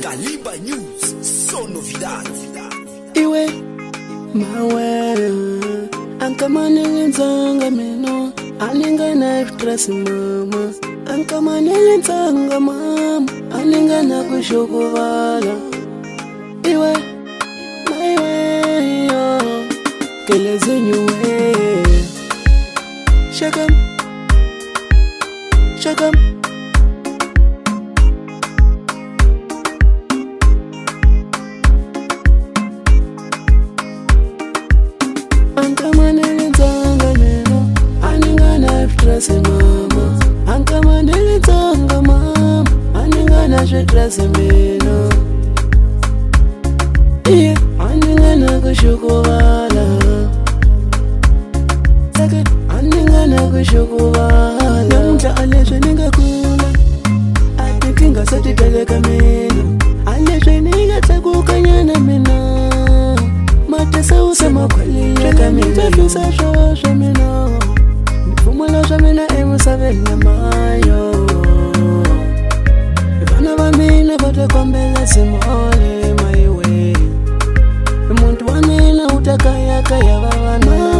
Kalimba News, so novidad. Iwe mawe ankamane nzanga meno aninga na stress mama ankamane nzanga mama aninga na kushukuvala iwe maiwe yo kelezunywe shakam Ankamane nzanga meno aninga na stress mama ankamane nzanga mama aninga na stress meno iye aninga na kushukuvala saka aninga na kushukuvala namta aleshe ningakula atikinga sati teleka meno aleshe ningatakukanyana meno Matesa usema kweli Cheka mitafisa shosha mino Nifumula shamina emu savena mayo Ivana vamina vata kwa mbela simole maiwe Muntu wamina utakaya kaya vavana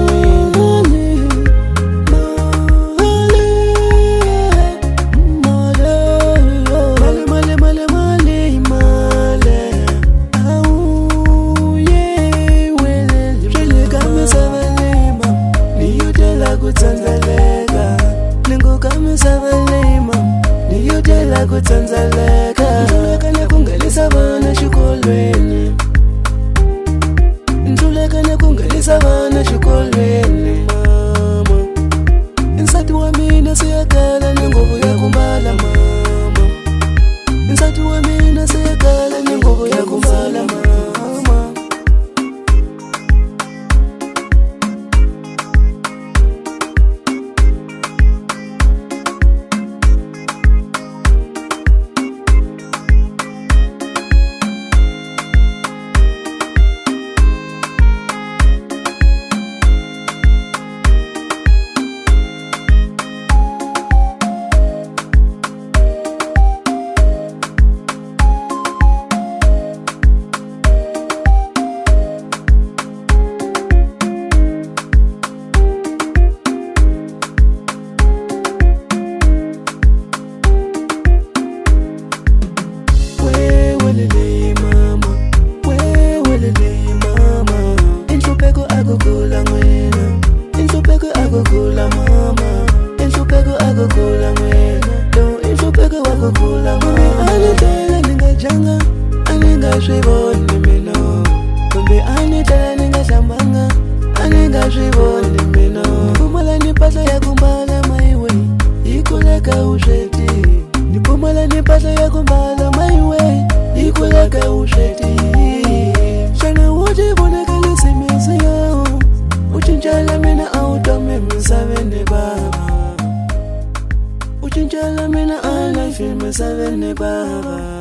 Kutsanzaleka Ntulekane kungelisa vana xikolweni Ntulekane kungelisa vana xikolweni mama Insati wa mina siyakala ninguvu ya kumbala mama Insati wa mina siyakala ninguvu ya kumbala mama Agukula mama, insupego agukula mwena Don't insupego agukula mama Anitela ninga janga, aninga shivoni mino Kumbi anitela ninga shambanga, aninga shivoni mino Nipumala nipasa ya kumbala maiwe, ikuleka usheti Nipumala nipasa ya kumbala maiwe, ikuleka usheti Shana wote bonekele simisi yao Uchinjala mina autome msavene baba Uchinjala mina ala filme savene baba